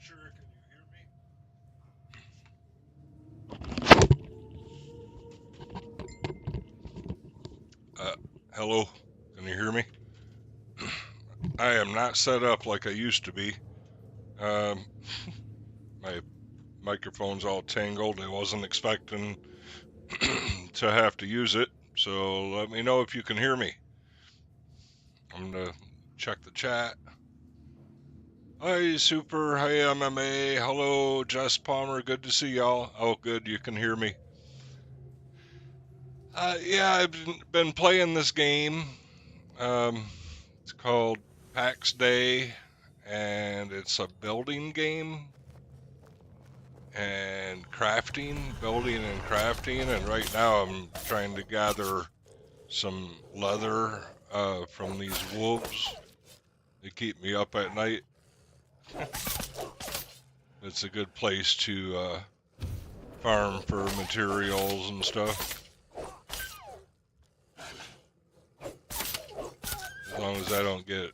sure. Can you hear me? Hello. Can you hear me? I am not set up like I used to be. Um, my microphone's all tangled. I wasn't expecting to have to use it. So let me know if you can hear me. I'm gonna check the chat. Hi, Super. Hey, MMA. Hello, Jess Palmer. Good to see y'all. Oh, good. You can hear me. Yeah, I've been playing this game. It's called Pax-Dei, and it's a building game and building and crafting. And right now I'm trying to gather some leather from these wolves. They keep me up at night. It's a good place to farm for materials and stuff. As long as I don't get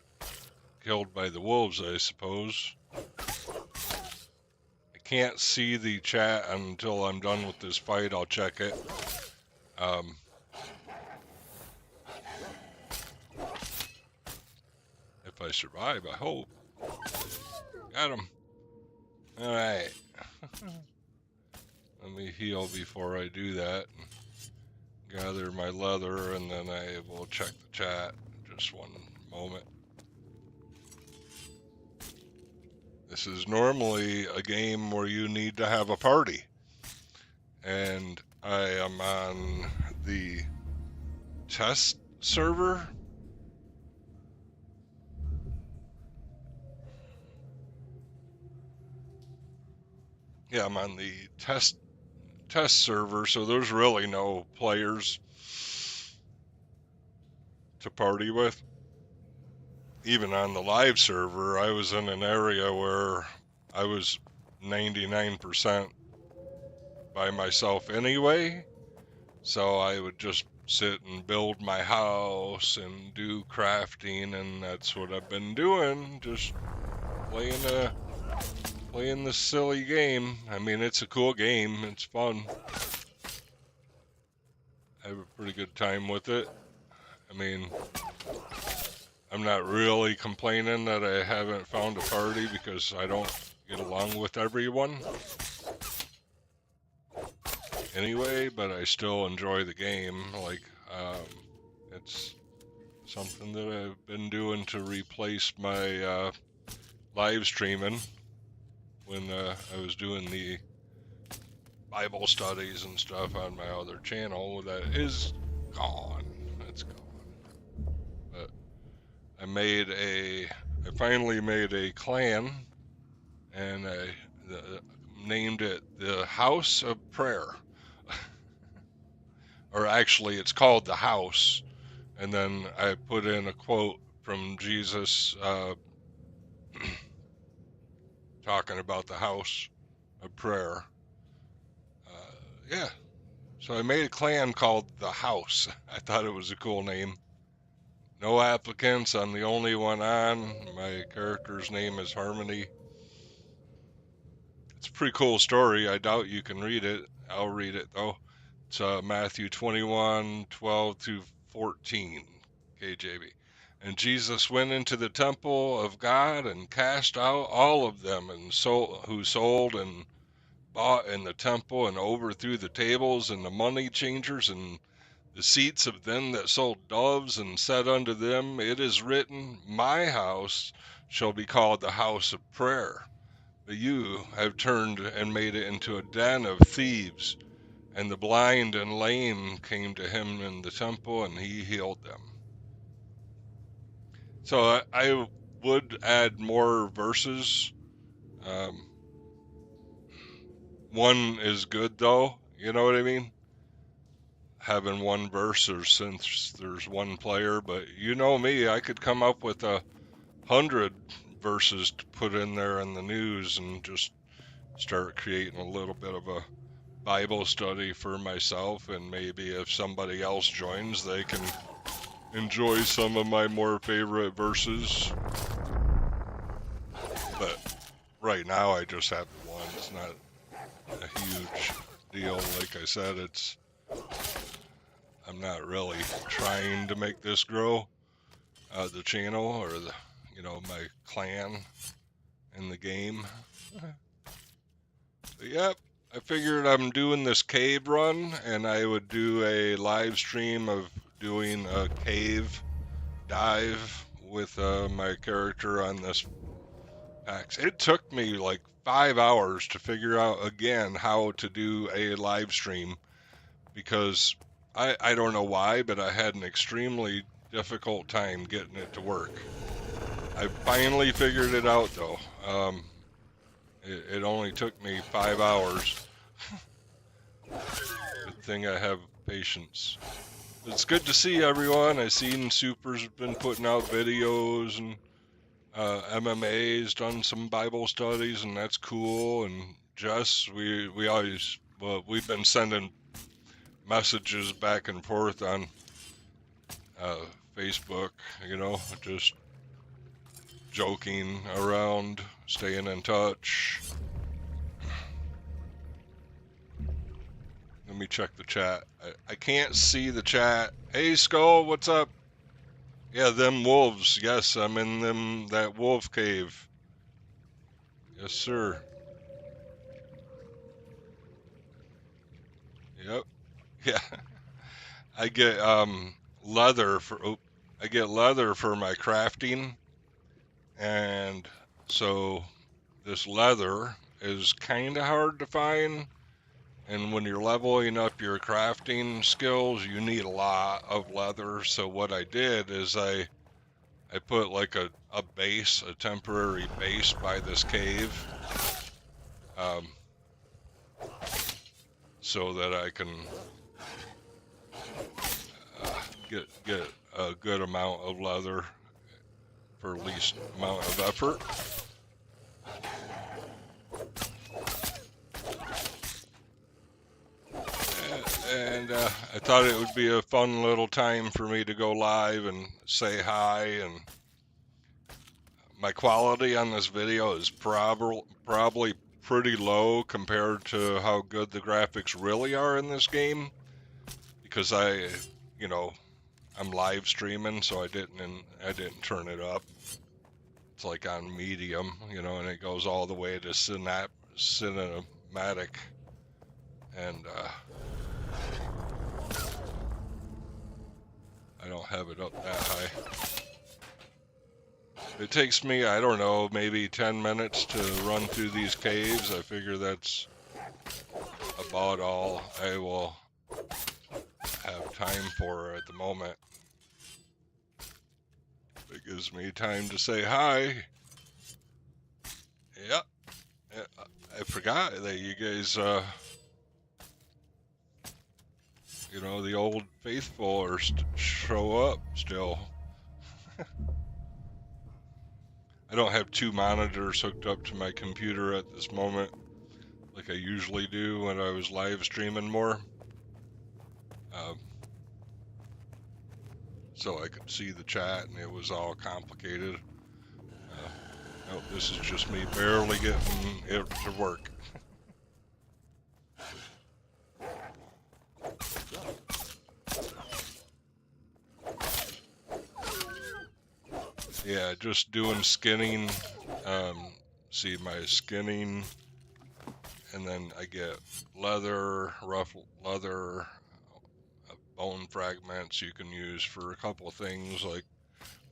killed by the wolves, I suppose. I can't see the chat until I'm done with this fight. I'll check it. If I survive, I hope. Got him. Alright. Let me heal before I do that. Gather my leather, and then I will check the chat. Just one moment. This is normally a game where you need to have a party. And I am on the test server. Yeah, I'm on the test server, so there's really no players to party with. Even on the live server, I was in an area where I was 99% by myself anyway, so I would just sit and build my house and do crafting, and that's what I've been doing, just playing this silly game. I mean, it's a cool game, it's fun. I have a pretty good time with it. I mean, I'm not really complaining that I haven't found a party because I don't get along with everyone anyway, but I still enjoy the game. Like, it's something that I've been doing to replace my live streaming when I was doing the Bible studies and stuff on my other channel. That is gone. It's gone. But I finally made a clan, and I named it the House of Prayer. Or actually, it's called the House, and then I put in a quote from Jesus talking about the House of Prayer. Yeah, so I made a clan called the House. I thought it was a cool name. No applicants. I'm the only one on. My character's name is Harmony. It's a pretty cool story. I doubt you can read it. I'll read it though. It's Matthew 21:12 through 14, KJV. And Jesus went into the temple of God and cast out all of them who sold and bought in the temple, and overthrew the tables and the money changers and the seats of them that sold doves, and said unto them, It is written, My house shall be called the house of prayer. But you have turned and made it into a den of thieves. And the blind and lame came to him in the temple, and he healed them. So I would add more verses. One is good, though. You know what I mean? Having one verse, or since there's one player. But you know me, I could come up with 100 verses to put in there in the news and just start creating a little bit of a Bible study for myself, and maybe if somebody else joins, they can enjoy some of my more favorite verses. But right now I just have one. It's not a huge deal. Like I said, I'm not really trying to make this grow, the channel or my clan in the game. But yep, I figured I'm doing this cave run, and I would do a live stream of doing a cave dive with my character on this Pax. It took me like 5 hours to figure out again how to do a live stream because I don't know why, but I had an extremely difficult time getting it to work. I finally figured it out though. It only took me 5 hours. Good thing I have patience. It's good to see everyone. I seen Super's been putting out videos, and MMA's done some Bible studies, and that's cool. And Jess, we always, well, we've been sending messages back and forth on Facebook, just joking around, staying in touch. Let me check the chat. I can't see the chat. Hey, Skull, what's up? Yeah, them wolves. Yes, I'm in that wolf cave. Yes, sir. Yep. Yeah. I get leather for my crafting, and so this leather is kind of hard to find. And when you're leveling up your crafting skills, you need a lot of leather. So what I did is I put like a base, a temporary base by this cave, so that I can get a good amount of leather for least amount of effort. And I thought it would be a fun little time for me to go live and say hi. And my quality on this video is probably pretty low compared to how good the graphics really are in this game, because I'm live streaming, so I didn't turn it up. It's like on medium, and it goes all the way to cinematic, and I don't have it up that high. It takes me, I don't know, maybe 10 minutes to run through these caves. I figure that's about all I will have time for at the moment. It gives me time to say hi. Yep. I forgot that you guys, the old faithful are show up still. I don't have 2 monitors hooked up to my computer at this moment like I usually do when I was live streaming more. So I could see the chat, and it was all complicated. Nope, this is just me barely getting it to work. Yeah, just doing skinning. See my skinning, and then I get leather, rough leather, bone fragments you can use for a couple of things like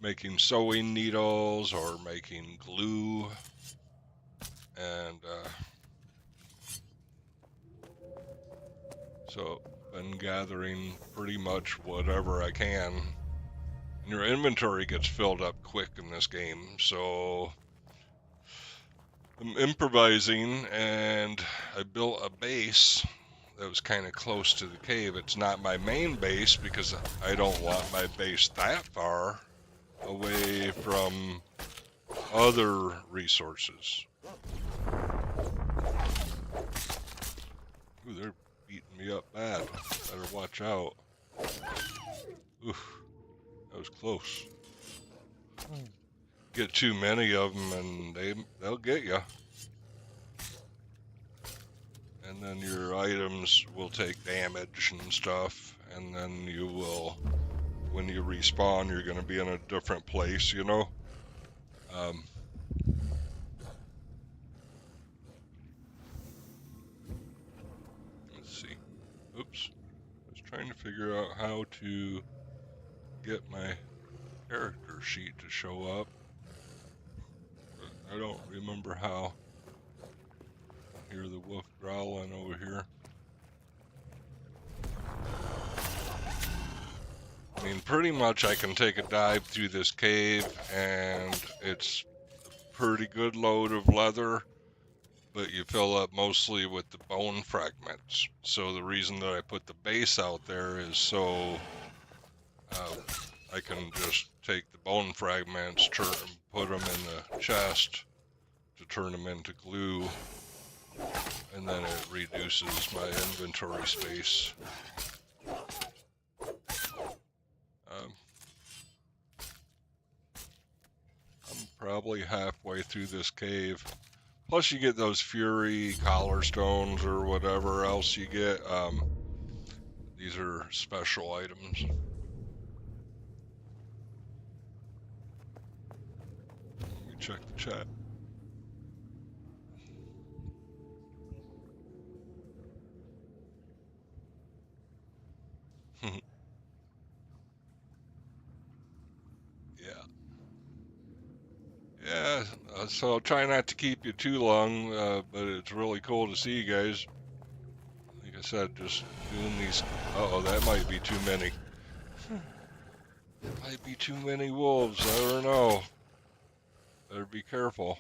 making sewing needles or making glue, and so been gathering pretty much whatever I can. And your inventory gets filled up quick in this game, so I'm improvising, and I built a base that was kind of close to the cave. It's not my main base because I don't want my base that far away from other resources. Ooh, they're beating me up bad. Better watch out. Oof, that was close. Get too many of them and they'll get you. and then your items will take damage and stuff, and then you will, when you respawn, you're going to be in a different place, you know? Let's see. Oops. I was trying to figure out how to get my character sheet to show up, but I don't remember how. I hear the wolf growling over here. I mean, pretty much I can take a dive through this cave, and it's a pretty good load of leather, but you fill up mostly with the bone fragments. So the reason that I put the base out there is so I can just take the bone fragments, put them in the chest to turn them into glue, and then it reduces my inventory space. I'm probably halfway through this cave. Plus you get those Fury collar stones or whatever else you get. These are special items. Let me check the chat. Yeah, so I'll try not to keep you too long, but it's really cool to see you guys. Like I said, just doing these. Uh-oh, that might be too many. Might be too many wolves, I don't know. Better be careful.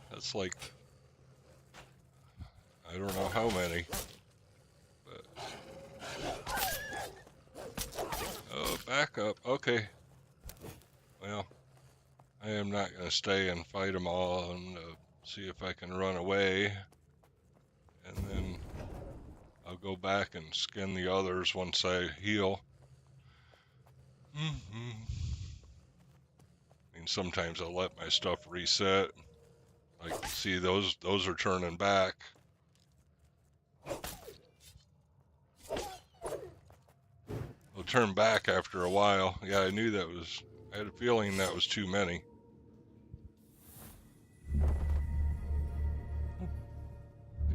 That's like, I don't know how many. But... Oh, back up. Okay. Well, I am not going to stay and fight them all and see if I can run away. And then I'll go back and skin the others once I heal. I mean, sometimes I'll let my stuff reset. Like, see, those are turning back. They'll turn back after a while. Yeah, I knew that was... I had a feeling that was too many.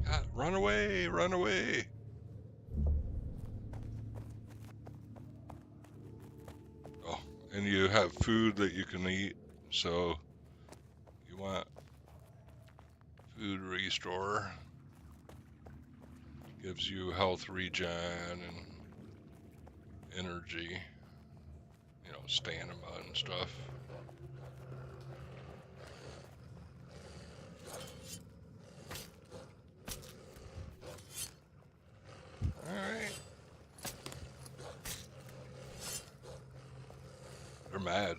God, run away, run away. Oh, and you have food that you can eat, so you want food restore. Gives you health regen and energy, you know, stamina and stuff. Alright. They're mad.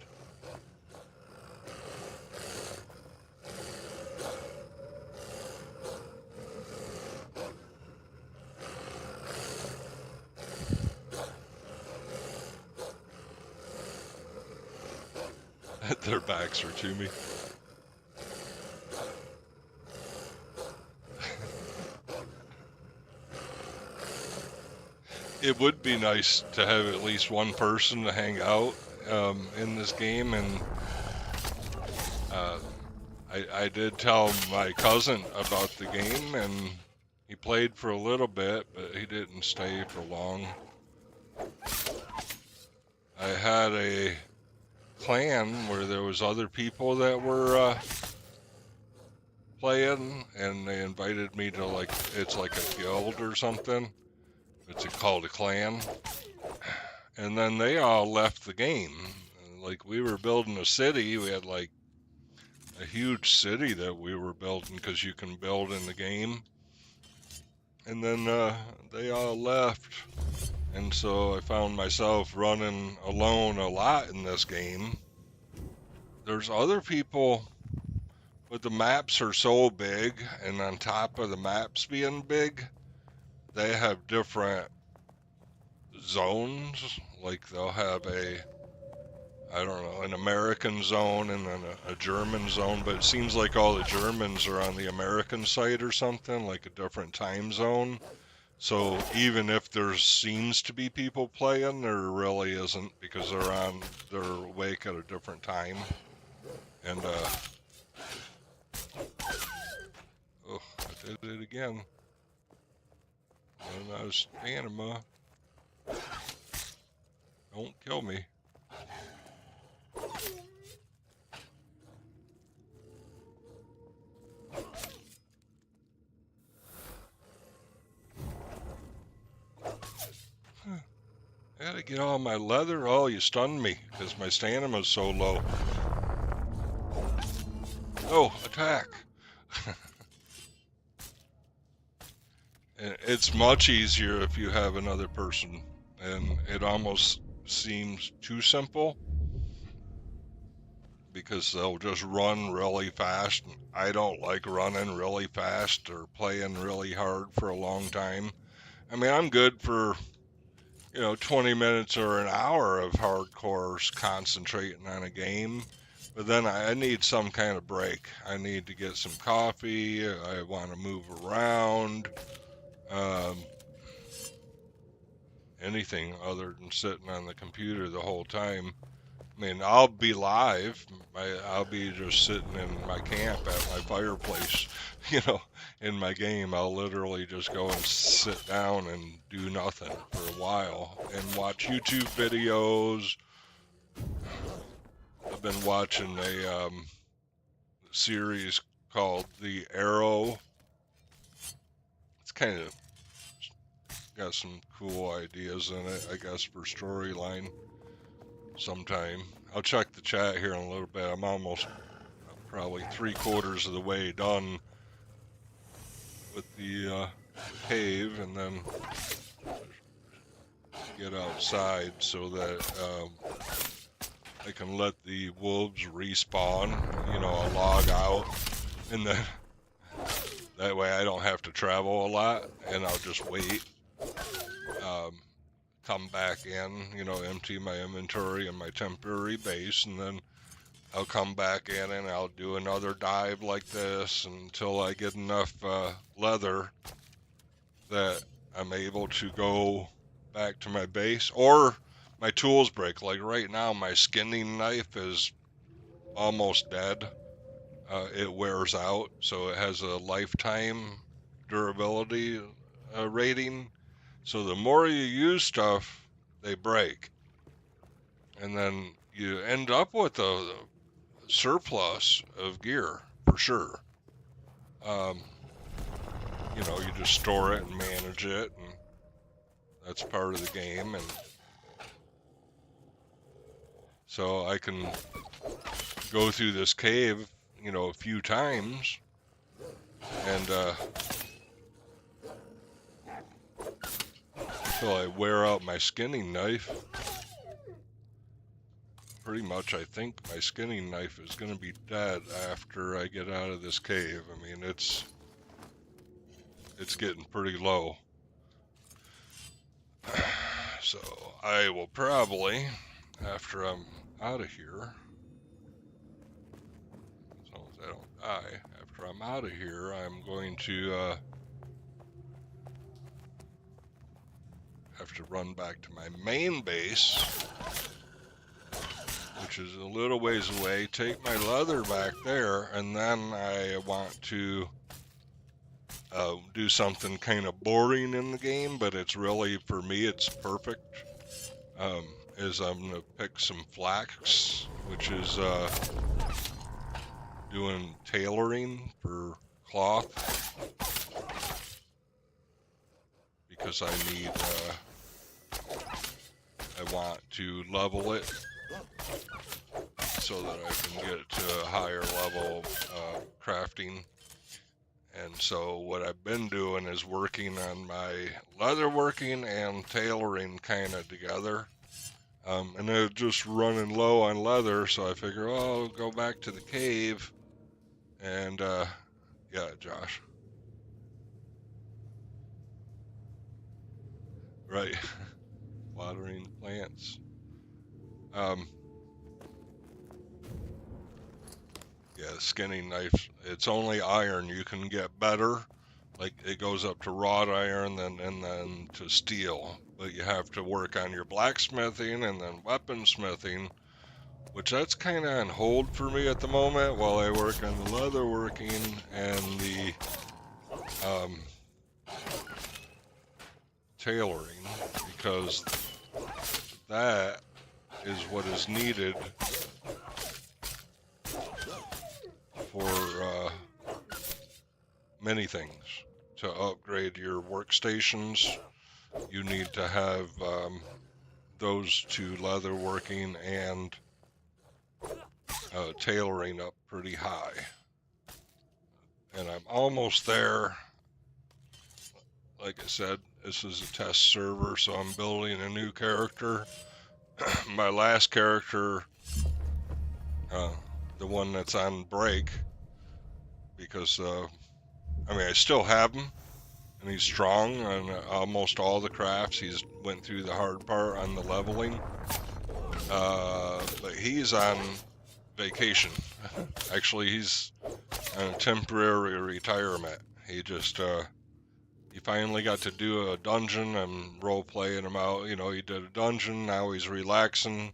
Their backs are to me. It would be nice to have at least one person to hang out in this game, and I did tell my cousin about the game, and he played for a little bit, but he didn't stay for long. I had a clan where there was other people that were playing, and they invited me to, like, it's like a guild or something. It's called a clan. And then they all left the game. Like, we were building a city. We had like a huge city that we were building, because you can build in the game. And then they all left. And so I found myself running alone a lot in this game. There's other people, but the maps are so big, and on top of the maps being big, they have different zones. Like, they'll have a I don't know, an American zone and then a German zone, but it seems like all the Germans are on the American side or something, like a different time zone. So even if there seems to be people playing, there really isn't because they're awake at a different time. And oh, I did it again. And I was anima. Don't kill me. I gotta get all my leather. Oh, you stunned me because my stamina's so low. Oh, attack. It's much easier if you have another person, and it almost seems too simple because they'll just run really fast. I don't like running really fast or playing really hard for a long time. I mean, I'm good for, 20 minutes or an hour of hardcore concentrating on a game, but then I need some kind of break. I need to get some coffee. I want to move around. Um, Anything other than sitting on the computer the whole time. I mean, I'll be live. I'll be just sitting in my camp at my fireplace, in my game. I'll literally just go and sit down and do nothing for a while and watch YouTube videos. I've been watching a series called The Arrow. It's kind of got some cool ideas in it, I guess, for storyline sometime. I'll check the chat here in a little bit. I'm almost probably 3/4 of the way done with the cave, and then get outside so that I can let the wolves respawn. I'll log out, and then that way I don't have to travel a lot, and I'll just wait. Come back in, empty my inventory and my temporary base, and then I'll come back in and I'll do another dive like this until I get enough leather that I'm able to go back to my base, or my tools break. Like right now, my skinning knife is almost dead. It wears out, so it has a lifetime durability rating. So the more you use stuff, they break. And then you end up with a surplus of gear for sure. You just store it and manage it, and that's part of the game. And so I can go through this cave, a few times, and until I wear out my skinning knife. Pretty much, I think my skinning knife is going to be dead after I get out of this cave. I mean, it's getting pretty low. So I will probably, after I'm out of here, as long as I don't die, after I'm out of here, I'm going to have to run back to my main base, which is a little ways away, take my leather back there, and then I want to do something kind of boring in the game, but it's really, for me, it's perfect. Is I'm going to pick some flax, which is doing tailoring for cloth, because I want to level it so that I can get to a higher level crafting. And so what I've been doing is working on my leatherworking and tailoring kind of together. And they're just running low on leather, so I figure, I'll go back to the cave. And, yeah, Josh. Right. Watering plants. Yeah, skinning knives. It's only iron. You can get better. Like it goes up to wrought iron, then to steel. But you have to work on your blacksmithing and then weaponsmithing, which that's kind of on hold for me at the moment while I work on the leatherworking and the um, tailoring, because that is what is needed for many things. To upgrade your workstations, you need to have those two, leatherworking and tailoring, up pretty high. And I'm almost there. Like I said, this is a test server, so I'm building a new character. My last character, the one that's on break, because I still have him, and he's strong on almost all the crafts. He's went through the hard part on the leveling, but he's on vacation. Actually, he's on a temporary retirement. He just he finally got to do a dungeon. I'm role playing him out. You know, he did a dungeon. Now he's relaxing.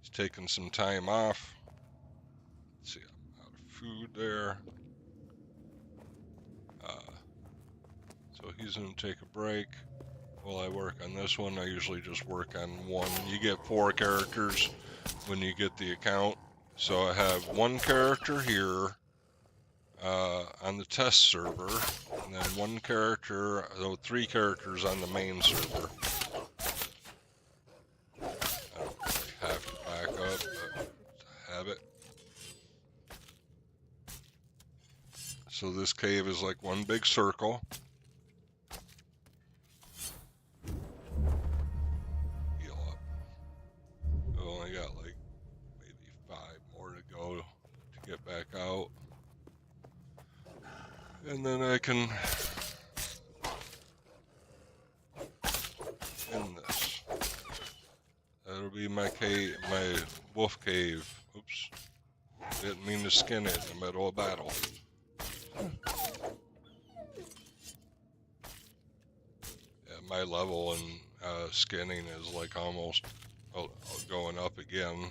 He's taking some time off. Let's see, I'm out of food there. So he's gonna take a break while I work on this one. I usually just work on one. You get 4 characters when you get the account. So I have 1 character here on the test server, and then 1 character, 3 characters on the main server. I don't really have to back up, but have it. So this cave is like one big circle. Heal up. I've only got like maybe 5 more to go to get back out. And then I can end this. That'll be my cave, my wolf cave. Oops. Didn't mean to skin it in the middle of battle. Yeah, my level in skinning is like almost going up again.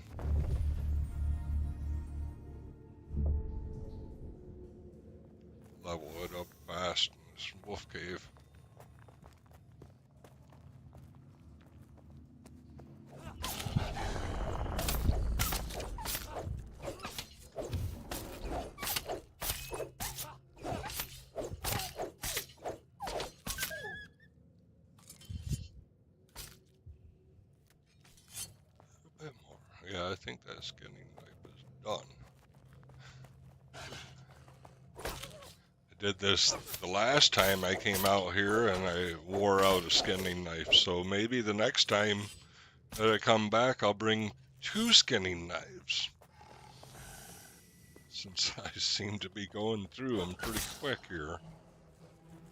Level it up fast in this wolf cave. A bit more. Yeah, I think that skinning knife is done. I did this the last time I came out here and I wore out a skinning knife, so maybe the next time that I come back I'll bring 2 skinning knives, since I seem to be going through them pretty quick here.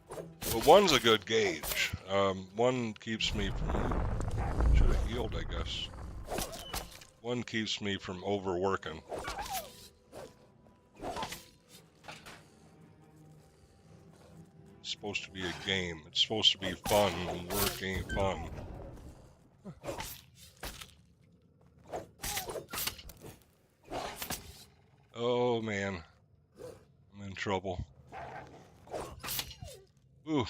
But one's a good gauge. One keeps me from, should have healed, I guess. One keeps me from overworking. It's supposed to be a game. It's supposed to be fun, and work ain't fun. Oh man, I'm in trouble. Ooh,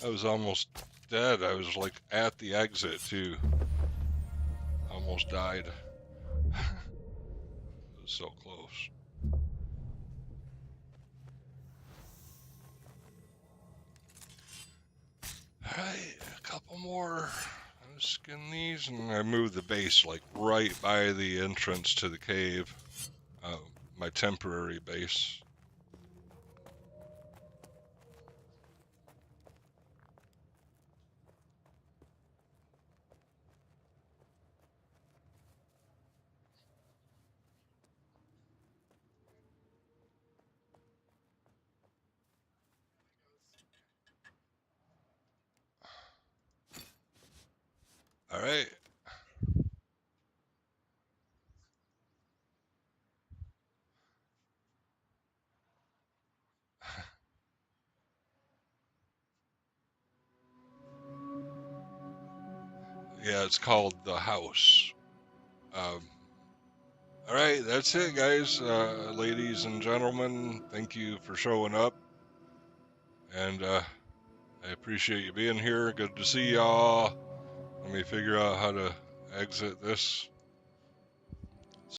I was almost dead. I was like at the exit too. Almost died. It was so close. Alright, a couple more. I'll skin these, and I moved the base like right by the entrance to the cave. My temporary base. Alright. Yeah, it's called The House. All right, that's it, guys. Ladies and gentlemen, thank you for showing up. And I appreciate you being here. Good to see y'all. Let me figure out how to exit this.